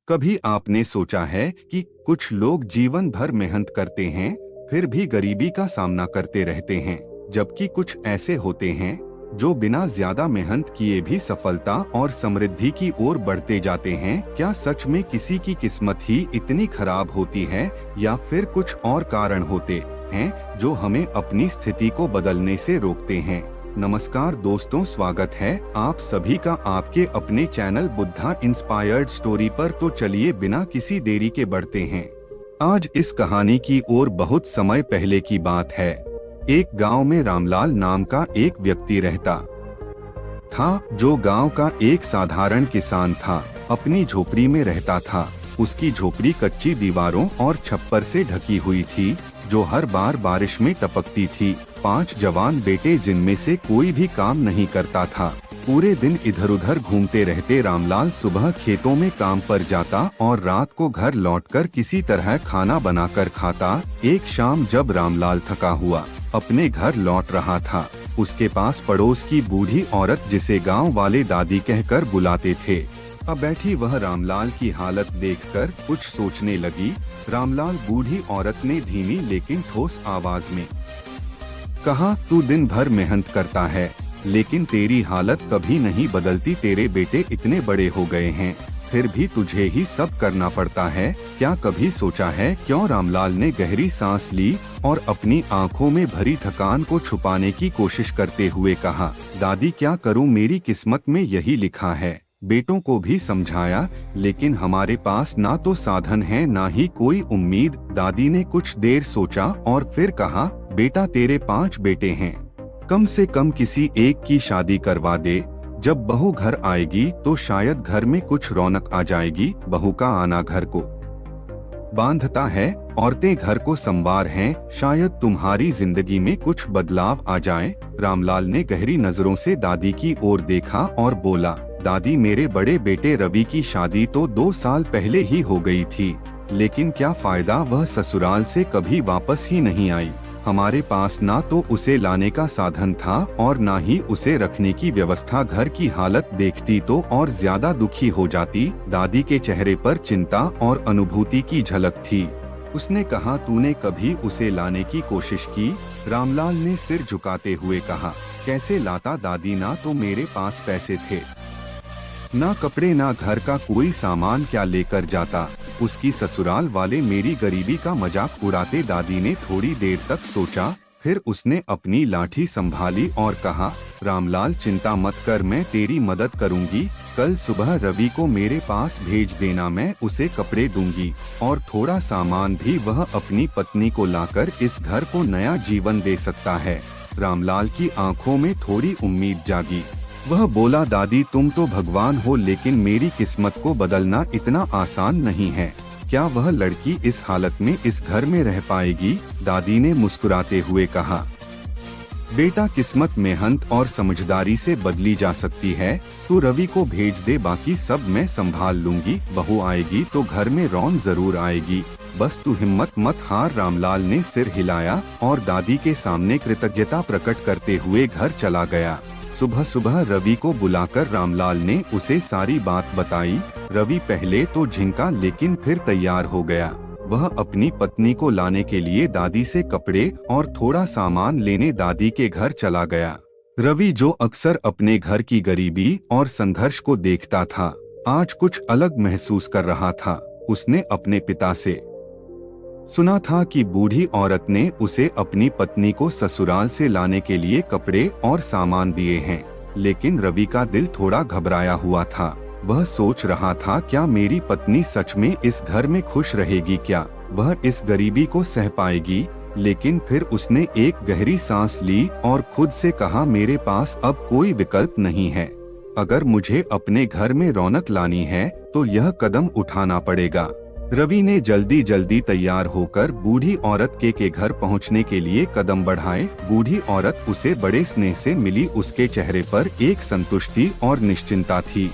कभी आपने सोचा है कि कुछ लोग जीवन भर मेहनत करते हैं फिर भी गरीबी का सामना करते रहते हैं, जबकि कुछ ऐसे होते हैं जो बिना ज्यादा मेहनत किए भी सफलता और समृद्धि की ओर बढ़ते जाते हैं। क्या सच में किसी की किस्मत ही इतनी खराब होती है या फिर कुछ और कारण होते हैं जो हमें अपनी स्थिति को बदलने से रोकते हैं? नमस्कार दोस्तों, स्वागत है आप सभी का आपके अपने चैनल बुद्धा इंस्पायर्ड स्टोरी पर। तो चलिए बिना किसी देरी के बढ़ते हैं आज इस कहानी की ओर। बहुत समय पहले की बात है। एक गांव में रामलाल नाम का एक व्यक्ति रहता था, जो गांव का एक साधारण किसान था। अपनी झोपड़ी में रहता था। उसकी झोपड़ी कच्ची दीवारों और छप्पर से ढकी हुई थी, जो हर बार बारिश में टपकती थी। 5 जवान बेटे, जिनमें से कोई भी काम नहीं करता था, पूरे दिन इधर उधर घूमते रहते। रामलाल सुबह खेतों में काम पर जाता और रात को घर लौटकर किसी तरह खाना बनाकर खाता। एक शाम जब रामलाल थका हुआ अपने घर लौट रहा था, उसके पास पड़ोस की बूढ़ी औरत, जिसे गांव वाले दादी कहकर बुलाते थे, अब बैठी वह रामलाल की हालत देखकर कुछ सोचने लगी। रामलाल, बूढ़ी औरत ने धीमी लेकिन ठोस आवाज में कहा, तू दिन भर मेहनत करता है लेकिन तेरी हालत कभी नहीं बदलती। तेरे बेटे इतने बड़े हो गए हैं फिर भी तुझे ही सब करना पड़ता है। क्या कभी सोचा है क्यों? रामलाल ने गहरी सांस ली और अपनी आंखों में भरी थकान को छुपाने की कोशिश करते हुए कहा, दादी क्या करूं, मेरी किस्मत में यही लिखा है। बेटों को भी समझाया लेकिन हमारे पास ना तो साधन है ना ही कोई उम्मीद। दादी ने कुछ देर सोचा और फिर कहा, बेटा तेरे 5 बेटे हैं, कम से कम किसी एक की शादी करवा दे। जब बहू घर आएगी तो शायद घर में कुछ रौनक आ जाएगी। बहू का आना घर को बांधता है, औरतें घर को संवार हैं, शायद तुम्हारी जिंदगी में कुछ बदलाव आ जाए। रामलाल ने गहरी नजरों से दादी की ओर देखा और बोला, दादी मेरे बड़े बेटे रवि की शादी तो 2 साल पहले ही हो गई थी, लेकिन क्या फायदा, वह ससुराल से कभी वापस ही नहीं आई। हमारे पास ना तो उसे लाने का साधन था और ना ही उसे रखने की व्यवस्था। घर की हालत देखती तो और ज्यादा दुखी हो जाती। दादी के चेहरे पर चिंता और अनुभूति की झलक थी। उसने कहा, तूने कभी उसे लाने की कोशिश की? रामलाल ने सिर झुकाते हुए कहा, कैसे लाता दादी, ना तो मेरे पास पैसे थे, ना कपड़े, ना घर का कोई सामान, क्या लेकर जाता। उसकी ससुराल वाले मेरी गरीबी का मजाक उड़ाते। दादी ने थोड़ी देर तक सोचा, फिर उसने अपनी लाठी संभाली और कहा, रामलाल चिंता मत कर, मैं तेरी मदद करूंगी। कल सुबह रवि को मेरे पास भेज देना, मैं उसे कपड़े दूंगी और थोड़ा सामान भी। वह अपनी पत्नी को लाकर इस घर को नया जीवन दे सकता है। रामलाल की आंखों में थोड़ी उम्मीद जागी। वह बोला, दादी तुम तो भगवान हो, लेकिन मेरी किस्मत को बदलना इतना आसान नहीं है। क्या वह लड़की इस हालत में इस घर में रह पाएगी? दादी ने मुस्कुराते हुए कहा, बेटा किस्मत मेहनत और समझदारी से बदली जा सकती है। तू रवि को भेज दे, बाकी सब मैं संभाल लूंगी। बहू आएगी तो घर में रौनक जरूर आएगी, बस तू हिम्मत मत हार। रामलाल ने सिर हिलाया और दादी के सामने कृतज्ञता प्रकट करते हुए घर चला गया। सुबह सुबह रवि को बुलाकर रामलाल ने उसे सारी बात बताई। रवि पहले तो झिंका लेकिन फिर तैयार हो गया। वह अपनी पत्नी को लाने के लिए दादी से कपड़े और थोड़ा सामान लेने दादी के घर चला गया। रवि, जो अक्सर अपने घर की गरीबी और संघर्ष को देखता था, आज कुछ अलग महसूस कर रहा था। उसने अपने पिता से सुना था कि बूढ़ी औरत ने उसे अपनी पत्नी को ससुराल से लाने के लिए कपड़े और सामान दिए हैं, लेकिन रवि का दिल थोड़ा घबराया हुआ था। वह सोच रहा था, क्या मेरी पत्नी सच में इस घर में खुश रहेगी? क्या वह इस गरीबी को सह पाएगी? लेकिन फिर उसने एक गहरी सांस ली और खुद से कहा, मेरे पास अब कोई विकल्प नहीं है। अगर मुझे अपने घर में रौनक लानी है तो यह कदम उठाना पड़ेगा। रवि ने जल्दी जल्दी तैयार होकर बूढ़ी औरत के घर पहुंचने के लिए कदम बढ़ाए। बूढ़ी औरत उसे बड़े स्नेह से मिली। उसके चेहरे पर एक संतुष्टि और निश्चिंता थी,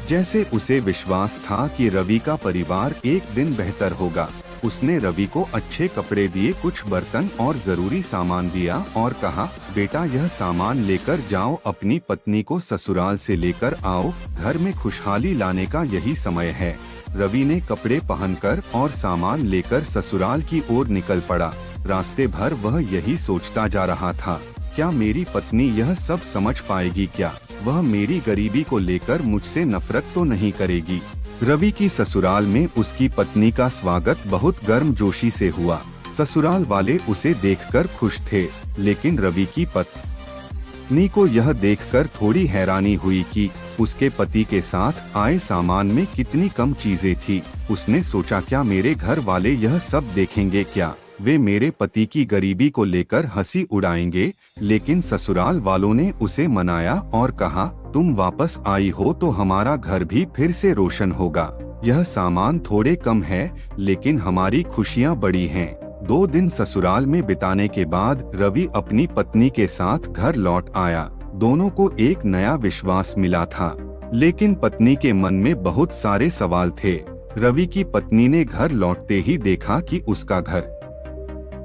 जैसे उसे विश्वास था कि रवि का परिवार एक दिन बेहतर होगा। उसने रवि को अच्छे कपड़े दिए, कुछ बर्तन और जरूरी सामान दिया और कहा, बेटा यह सामान लेकर जाओ, अपनी पत्नी को ससुराल से लेकर आओ, घर में खुशहाली लाने का यही समय है। रवि ने कपड़े पहनकर और सामान लेकर ससुराल की ओर निकल पड़ा। रास्ते भर वह यही सोचता जा रहा था, क्या मेरी पत्नी यह सब समझ पाएगी? क्या वह मेरी गरीबी को लेकर मुझसे नफरत तो नहीं करेगी? रवि की ससुराल में उसकी पत्नी का स्वागत बहुत गर्मजोशी से हुआ। ससुराल वाले उसे देखकर खुश थे, लेकिन रवि की पत्नी को यह देखकर थोड़ी हैरानी हुई कि उसके पति के साथ आए सामान में कितनी कम चीजें थी। उसने सोचा, क्या मेरे घर वाले यह सब देखेंगे? क्या वे मेरे पति की गरीबी को लेकर हंसी उड़ाएंगे? लेकिन ससुराल वालों ने उसे मनाया और कहा, तुम वापस आई हो तो हमारा घर भी फिर से रोशन होगा। यह सामान थोड़े कम है, लेकिन हमारी खुशियाँ बड़ी हैं। 2 दिन ससुराल में बिताने के बाद रवि अपनी पत्नी के साथ घर लौट आया। दोनों को एक नया विश्वास मिला था, लेकिन पत्नी के मन में बहुत सारे सवाल थे। रवि की पत्नी ने घर लौटते ही देखा कि उसका घर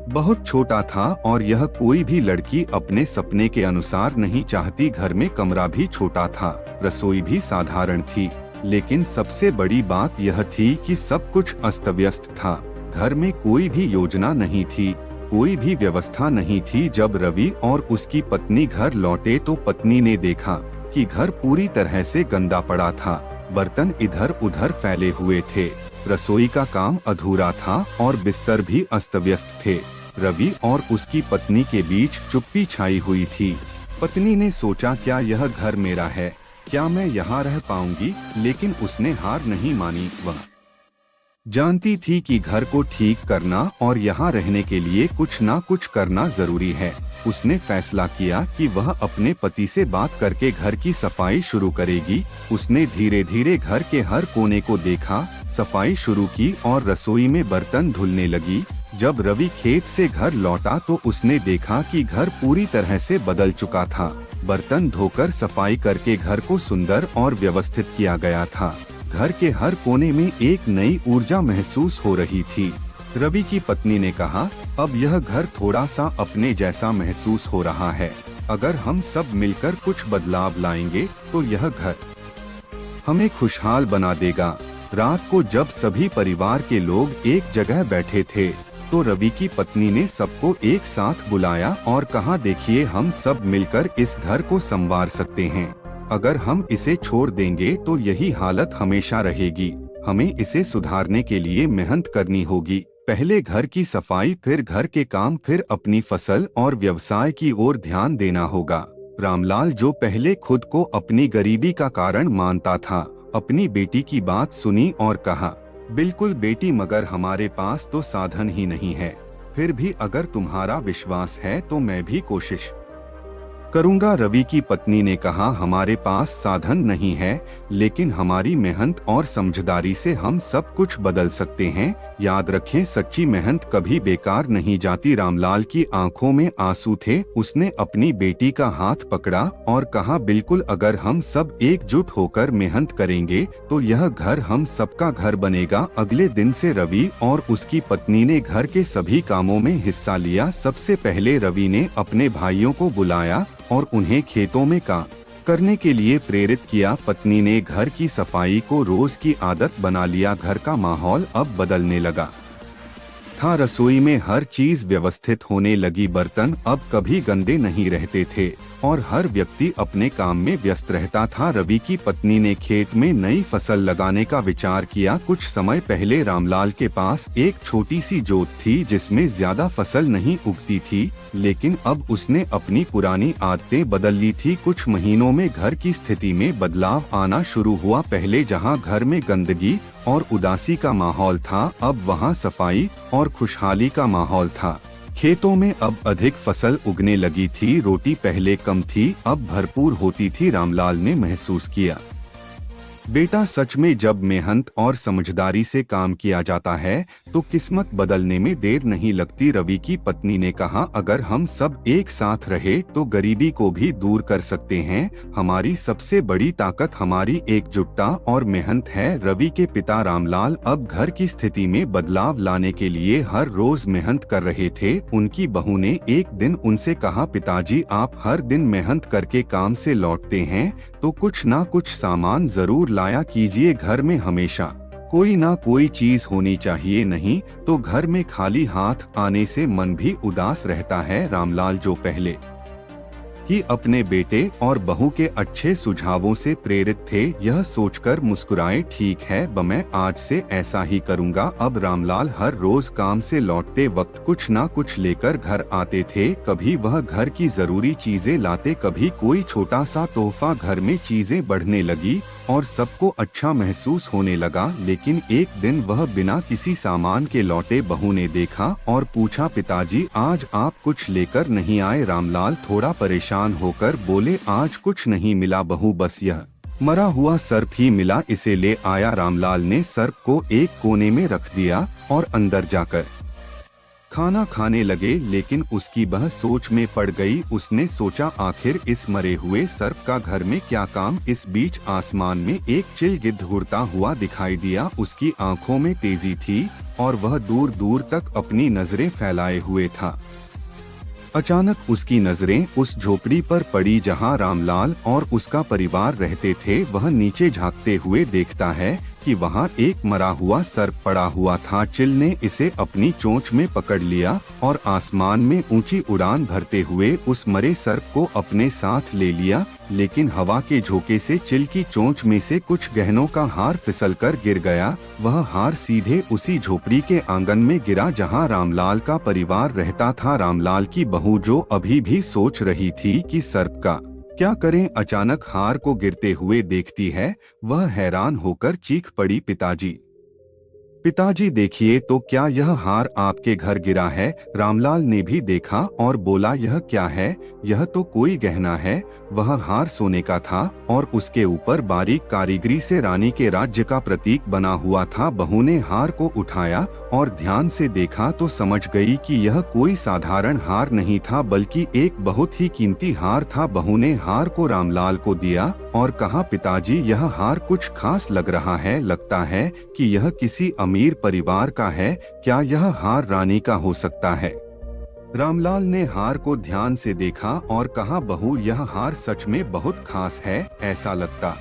बहुत छोटा था और यह कोई भी लड़की अपने सपने के अनुसार नहीं चाहती। घर में कमरा भी छोटा था, रसोई भी साधारण थी, लेकिन सबसे बड़ी बात यह थी कि सब कुछ अस्त व्यस्त था। घर में कोई भी योजना नहीं थी, कोई भी व्यवस्था नहीं थी। जब रवि और उसकी पत्नी घर लौटे तो पत्नी ने देखा कि घर पूरी तरह से गंदा पड़ा था। बर्तन इधर उधर फैले हुए थे, रसोई का काम अधूरा था और बिस्तर भी अस्त व्यस्त थे। रवि और उसकी पत्नी के बीच चुप्पी छाई हुई थी। पत्नी ने सोचा, क्या यह घर मेरा है? क्या मैं यहाँ रह पाऊंगी? लेकिन उसने हार नहीं मानी। वह जानती थी कि घर को ठीक करना और यहाँ रहने के लिए कुछ ना कुछ करना जरूरी है। उसने फैसला किया कि वह अपने पति से बात करके घर की सफाई शुरू करेगी। उसने धीरे धीरे घर के हर कोने को देखा, सफाई शुरू की और रसोई में बर्तन धुलने लगी। जब रवि खेत से घर लौटा तो उसने देखा कि घर पूरी तरह से बदल चुका था। बर्तन धोकर सफाई करके घर को सुंदर और व्यवस्थित किया गया था। घर के हर कोने में एक नई ऊर्जा महसूस हो रही थी। रवि की पत्नी ने कहा, अब यह घर थोड़ा सा अपने जैसा महसूस हो रहा है। अगर हम सब मिलकर कुछ बदलाव लाएंगे तो यह घर हमें खुशहाल बना देगा। रात को जब सभी परिवार के लोग एक जगह बैठे थे तो रवि की पत्नी ने सबको एक साथ बुलाया और कहा, देखिए हम सब मिलकर इस घर को संवार सकते हैं। अगर हम इसे छोड़ देंगे तो यही हालत हमेशा रहेगी। हमें इसे सुधारने के लिए मेहनत करनी होगी। पहले घर की सफाई, फिर घर के काम, फिर अपनी फसल और व्यवसाय की ओर ध्यान देना होगा। रामलाल, जो पहले खुद को अपनी गरीबी का कारण मानता था, अपनी बेटी की बात सुनी और कहा, बिल्कुल बेटी, मगर हमारे पास तो साधन ही नहीं है। फिर भी अगर तुम्हारा विश्वास है तो मैं भी कोशिश करूंगा। रवि की पत्नी ने कहा, हमारे पास साधन नहीं है, लेकिन हमारी मेहनत और समझदारी से हम सब कुछ बदल सकते हैं। याद रखें, सच्ची मेहनत कभी बेकार नहीं जाती। रामलाल की आंखों में आंसू थे। उसने अपनी बेटी का हाथ पकड़ा और कहा, बिल्कुल, अगर हम सब एकजुट होकर मेहनत करेंगे तो यह घर हम सबका घर बनेगा। अगले दिन से रवि और उसकी पत्नी ने घर के सभी कामों में हिस्सा लिया। सबसे पहले रवि ने अपने भाइयों को बुलाया और उन्हें खेतों में काम करने के लिए प्रेरित किया। पत्नी ने घर की सफाई को रोज की आदत बना लिया। घर का माहौल अब बदलने लगा था। रसोई में हर चीज व्यवस्थित होने लगी। बर्तन अब कभी गंदे नहीं रहते थे और हर व्यक्ति अपने काम में व्यस्त रहता था। रवि की पत्नी ने खेत में नई फसल लगाने का विचार किया। कुछ समय पहले रामलाल के पास एक छोटी सी जोत थी जिसमें ज्यादा फसल नहीं उगती थी, लेकिन अब उसने अपनी पुरानी आदतें बदल ली थी। कुछ महीनों में घर की स्थिति में बदलाव आना शुरू हुआ। पहले जहां घर में गंदगी और उदासी का माहौल था, अब वहां सफाई और खुशहाली का माहौल था। खेतों में अब अधिक फसल उगने लगी थी। रोटी पहले कम थी, अब भरपूर होती थी। रामलाल ने महसूस किया बेटा, सच में जब मेहनत और समझदारी से काम किया जाता है तो किस्मत बदलने में देर नहीं लगती। रवि की पत्नी ने कहा, अगर हम सब एक साथ रहे तो गरीबी को भी दूर कर सकते हैं। हमारी सबसे बड़ी ताकत हमारी एकजुटता और मेहनत है। रवि के पिता रामलाल अब घर की स्थिति में बदलाव लाने के लिए हर रोज मेहनत कर रहे थे। उनकी बहू ने एक दिन उनसे कहा, पिताजी, आप हर दिन मेहनत करके काम से लौटते हैं तो कुछ ना कुछ सामान जरूर लाया कीजिए। घर में हमेशा कोई ना कोई चीज होनी चाहिए, नहीं तो घर में खाली हाथ आने से मन भी उदास रहता है। रामलाल जो पहले ही अपने बेटे और बहू के अच्छे सुझावों से प्रेरित थे, यह सोचकर मुस्कुराए। ठीक है, मैं आज से ऐसा ही करूंगा। अब रामलाल हर रोज काम से लौटते वक्त कुछ ना कुछ लेकर घर आते थे। कभी वह घर की जरूरी चीजें लाते, कभी कोई छोटा सा तोहफा। घर में चीजें बढ़ने लगी और सबको अच्छा महसूस होने लगा। लेकिन एक दिन वह बिना किसी सामान के लौटे। बहू ने देखा और पूछा, पिताजी, आज आप कुछ लेकर नहीं आए? रामलाल थोड़ा परेशान होकर बोले, आज कुछ नहीं मिला बहू, बस यह मरा हुआ सर्प ही मिला, इसे ले आया। रामलाल ने सर्प को एक कोने में रख दिया और अंदर जाकर खाना खाने लगे। लेकिन उसकी बह सोच में पड़ गई। उसने सोचा, आखिर इस मरे हुए सर्प का घर में क्या काम। इस बीच आसमान में एक चिल गिद्ध उड़ता हुआ दिखाई दिया। उसकी आंखों में तेजी थी और वह दूर दूर तक अपनी नजरें फैलाए हुए था। अचानक उसकी नजरें उस झोपड़ी पर पड़ी जहां रामलाल और उसका परिवार रहते थे। वह नीचे झांकते हुए देखता है कि वहां एक मरा हुआ सर्प पड़ा हुआ था। चिल ने इसे अपनी चोंच में पकड़ लिया और आसमान में ऊंची उड़ान भरते हुए उस मरे सर्प को अपने साथ ले लिया। लेकिन हवा के झोंके से चिल की चोंच में से कुछ गहनों का हार फिसलकर गिर गया। वह हार सीधे उसी झोपड़ी के आंगन में गिरा जहां रामलाल का परिवार रहता था। रामलाल की बहू, जो अभी भी सोच रही थी कि सर्प का क्या करें, अचानक हार को गिरते हुए देखती है। वह हैरान होकर चीख पड़ी, पिताजी, पिताजी, देखिए तो, क्या यह हार आपके घर गिरा है? रामलाल ने भी देखा और बोला, यह क्या है? यह तो कोई गहना है। वह हार सोने का था और उसके ऊपर बारीक कारीगरी से रानी के राज्य का प्रतीक बना हुआ था। बहू ने हार को उठाया और ध्यान से देखा तो समझ गई कि यह कोई साधारण हार नहीं था, बल्कि एक बहुत ही कीमती हार था। बहू ने हार को रामलाल को दिया और कहा, पिताजी, यह हार कुछ खास लग रहा है। लगता है कि यह किसी अमीर परिवार का है। क्या यह हार रानी का हो सकता है? रामलाल ने हार को ध्यान से देखा और कहा, बहू, यह हार सच में बहुत खास है। ऐसा लगता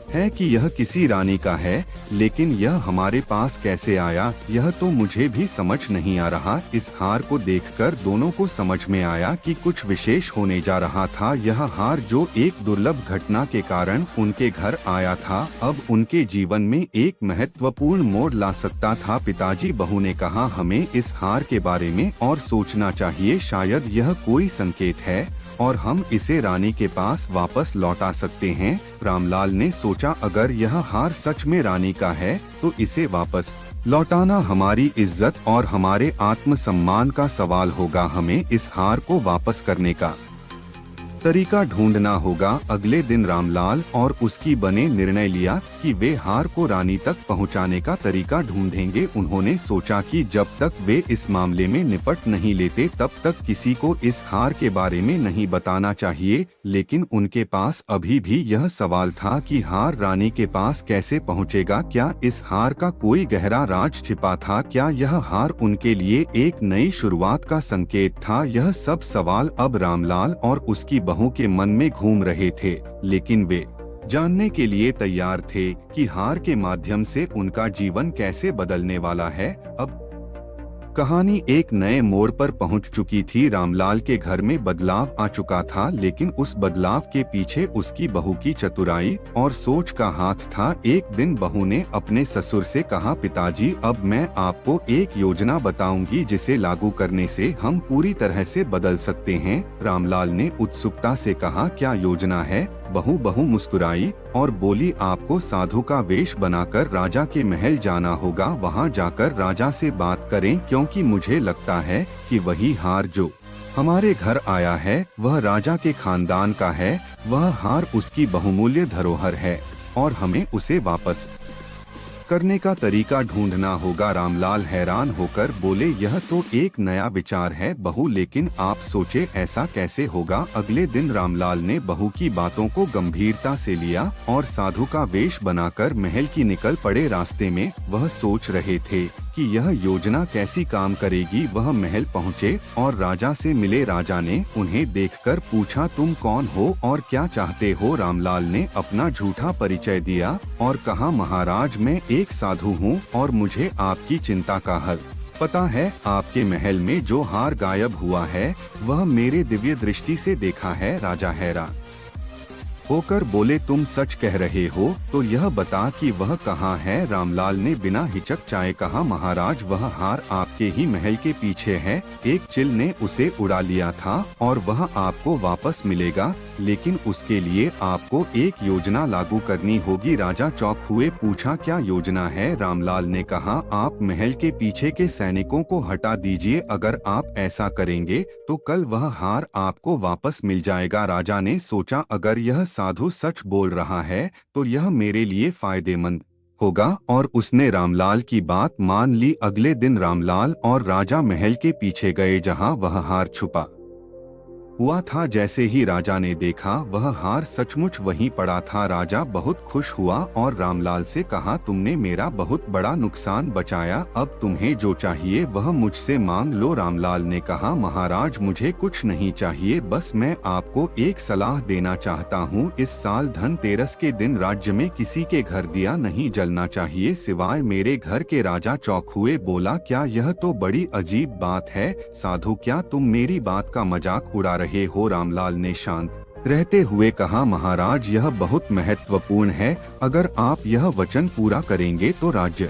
है कि यह किसी रानी का है, लेकिन यह हमारे पास कैसे आया, यह तो मुझे भी समझ नहीं आ रहा। इस हार को देखकर दोनों को समझ में आया कि कुछ विशेष होने जा रहा था। यह हार जो एक दुर्लभ घटना के कारण उनके घर आया था, अब उनके जीवन में एक महत्वपूर्ण मोड़ ला सकता था। पिताजी, बहू ने कहा, हमें इस हार के बारे में और सोचना चाहिए। शायद यह कोई संकेत है और हम इसे रानी के पास वापस लौटा सकते हैं। रामलाल ने सोचा, अगर यह हार सच में रानी का है तो इसे वापस लौटाना हमारी इज्जत और हमारे आत्मसम्मान का सवाल होगा। हमें इस हार को वापस करने का तरीका ढूंढना होगा। अगले दिन रामलाल और उसकी बने निर्णय लिया कि वे हार को रानी तक पहुंचाने का तरीका ढूंढेंगे। उन्होंने सोचा कि जब तक वे इस मामले में निपट नहीं लेते तब तक किसी को इस हार के बारे में नहीं बताना चाहिए। लेकिन उनके पास अभी भी यह सवाल था कि हार रानी के पास कैसे पहुंचेगा। क्या इस हार का कोई गहरा राज छिपा था? क्या यह हार उनके लिए एक नई शुरुआत का संकेत था? यह सब सवाल अब रामलाल और उसकी बहू के मन में घूम रहे थे, लेकिन वे जानने के लिए तैयार थे कि हार के माध्यम से उनका जीवन कैसे बदलने वाला है। अब कहानी एक नए मोड़ पर पहुंच चुकी थी। रामलाल के घर में बदलाव आ चुका था, लेकिन उस बदलाव के पीछे उसकी बहू की चतुराई और सोच का हाथ था। एक दिन बहू ने अपने ससुर से कहा, पिताजी, अब मैं आपको एक योजना बताऊंगी जिसे लागू करने से हम पूरी तरह से बदल सकते हैं। रामलाल ने उत्सुकता से कहा, क्या योजना है? बहू मुस्कुराई और बोली, आपको साधु का वेश बनाकर राजा के महल जाना होगा। वहां जाकर राजा से बात करें, क्योंकि मुझे लगता है कि वही हार जो हमारे घर आया है वह राजा के खानदान का है। वह हार उसकी बहुमूल्य धरोहर है। और हमें उसे वापस करने का तरीका ढूंढना होगा। रामलाल हैरान होकर बोले, यह तो एक नया विचार है बहू, लेकिन आप सोचे ऐसा कैसे होगा। अगले दिन रामलाल ने बहू की बातों को गंभीरता से लिया और साधु का वेश बनाकर महल की निकल पड़े। रास्ते में वह सोच रहे थे कि यह योजना कैसी काम करेगी। वह महल पहुँचे और राजा से मिले। राजा ने उन्हें देखकर पूछा, तुम कौन हो और क्या चाहते हो। रामलाल ने अपना झूठा परिचय दिया और कहा, महाराज मैं एक साधु हूँ और मुझे आपकी चिंता का हल पता है। आपके महल में जो हार गायब हुआ है वह मेरे दिव्य दृष्टि से देखा है। राजा हैरान होकर बोले, तुम सच कह रहे हो तो यह बता कि वह कहाँ है। रामलाल ने बिना हिचकचाए कहा, महाराज वह हार आपके ही महल के पीछे है। एक चिल ने उसे उड़ा लिया था और वह आपको वापस मिलेगा, लेकिन उसके लिए आपको एक योजना लागू करनी होगी। राजा चौंक हुए, पूछा क्या योजना है। रामलाल ने कहा, आप महल के पीछे के सैनिकों को हटा दीजिए। अगर आप ऐसा करेंगे तो कल वह हार आपको वापस मिल जाएगा। राजा ने सोचा, अगर यह साधु सच बोल रहा है तो यह मेरे लिए फायदेमंद होगा, और उसने रामलाल की बात मान ली। अगले दिन रामलाल और राजा महल के पीछे गए जहां वह हार छुपा हुआ था। जैसे ही राजा ने देखा वह हार सचमुच वहीं पड़ा था। राजा बहुत खुश हुआ और रामलाल से कहा, तुमने मेरा बहुत बड़ा नुकसान बचाया, अब तुम्हें जो चाहिए वह मुझसे मांग लो। रामलाल ने कहा, महाराज मुझे कुछ नहीं चाहिए, बस मैं आपको एक सलाह देना चाहता हूँ। इस साल धनतेरस के दिन राज्य में किसी के घर दिया नहीं जलना चाहिए सिवाय मेरे घर के। राजा चौंक हुए, बोला, क्या यह तो बड़ी अजीब बात है। साधु क्या तुम मेरी बात का मजाक उड़ा रहे हो। रामलाल ने शांत रहते हुए कहा, महाराज यह बहुत महत्वपूर्ण है, अगर आप यह वचन पूरा करेंगे तो राज्य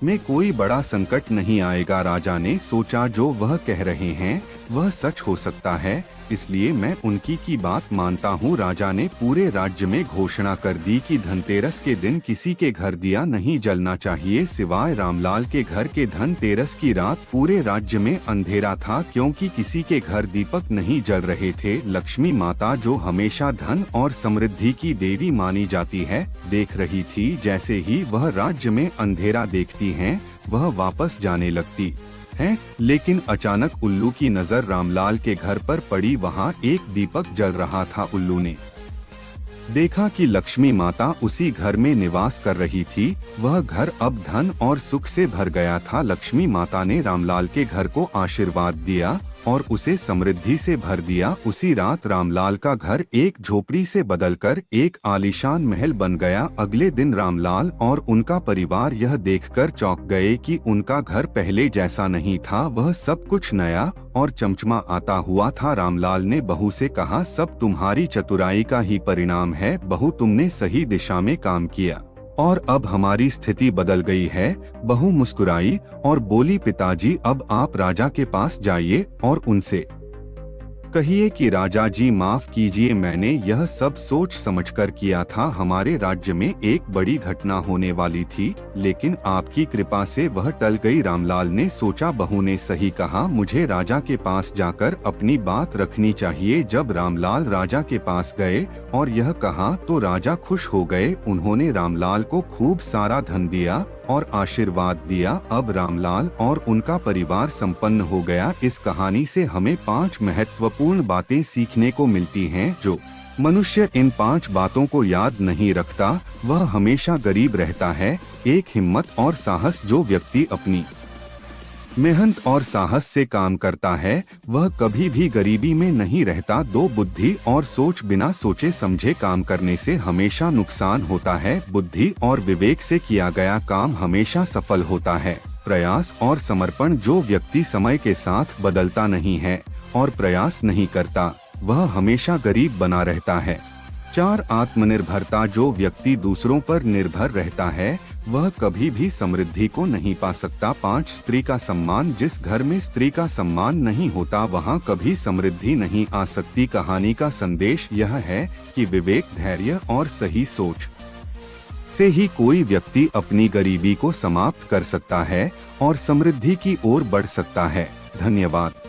में कोई बड़ा संकट नहीं आएगा। राजा ने सोचा, जो वह कह रहे हैं वह सच हो सकता है, इसलिए मैं उनकी की बात मानता हूँ। राजा ने पूरे राज्य में घोषणा कर दी कि धनतेरस के दिन किसी के घर दिया नहीं जलना चाहिए सिवाय रामलाल के घर के। धनतेरस की रात पूरे राज्य में अंधेरा था क्योंकि किसी के घर दीपक नहीं जल रहे थे। लक्ष्मी माता, जो हमेशा धन और समृद्धि की देवी मानी जाती है, देख रही थी। जैसे ही वह राज्य में अंधेरा देखती हैं, वह वापस जाने लगती है, लेकिन अचानक उल्लू की नजर रामलाल के घर पर पड़ी। वहां एक दीपक जल रहा था। उल्लू ने देखा कि लक्ष्मी माता उसी घर में निवास कर रही थी। वह घर अब धन और सुख से भर गया था। लक्ष्मी माता ने रामलाल के घर को आशीर्वाद दिया और उसे समृद्धि से भर दिया। उसी रात रामलाल का घर एक झोपड़ी से बदलकर एक आलीशान महल बन गया। अगले दिन रामलाल और उनका परिवार यह देखकर चौंक गए कि उनका घर पहले जैसा नहीं था, वह सब कुछ नया और चमचमा आता हुआ था। रामलाल ने बहू से कहा, सब तुम्हारी चतुराई का ही परिणाम है बहू, तुमने सही दिशा में काम किया और अब हमारी स्थिति बदल गई है। बहू मुस्कुराई और बोली, पिताजी अब आप राजा के पास जाइए और उनसे कहिए कि राजा जी माफ कीजिए, मैंने यह सब सोच समझकर किया था। हमारे राज्य में एक बड़ी घटना होने वाली थी, लेकिन आपकी कृपा से वह टल गई। रामलाल ने सोचा, बहू ने सही कहा, मुझे राजा के पास जाकर अपनी बात रखनी चाहिए। जब रामलाल राजा के पास गए और यह कहा तो राजा खुश हो गए। उन्होंने रामलाल को खूब सारा धन दिया और आशीर्वाद दिया। अब रामलाल और उनका परिवार संपन्न हो गया। इस कहानी से हमें 5 महत्वपूर्ण बातें सीखने को मिलती हैं। जो मनुष्य इन 5 बातों को याद नहीं रखता वह हमेशा गरीब रहता है। एक, हिम्मत और साहस, जो व्यक्ति अपनी मेहनत और साहस से काम करता है वह कभी भी गरीबी में नहीं रहता। 2, बुद्धि और सोच, बिना सोचे समझे काम करने से हमेशा नुकसान होता है। बुद्धि और विवेक से किया गया काम हमेशा सफल होता है। प्रयास और समर्पण, जो व्यक्ति समय के साथ बदलता नहीं है और प्रयास नहीं करता वह हमेशा गरीब बना रहता है। 4, आत्मनिर्भरता, जो व्यक्ति दूसरों पर निर्भर रहता है वह कभी भी समृद्धि को नहीं पा सकता। 5, स्त्री का सम्मान, जिस घर में स्त्री का सम्मान नहीं होता वहाँ कभी समृद्धि नहीं आ सकती। कहानी का संदेश यह है कि विवेक, धैर्य और सही सोच से ही कोई व्यक्ति अपनी गरीबी को समाप्त कर सकता है और समृद्धि की ओर बढ़ सकता है। धन्यवाद।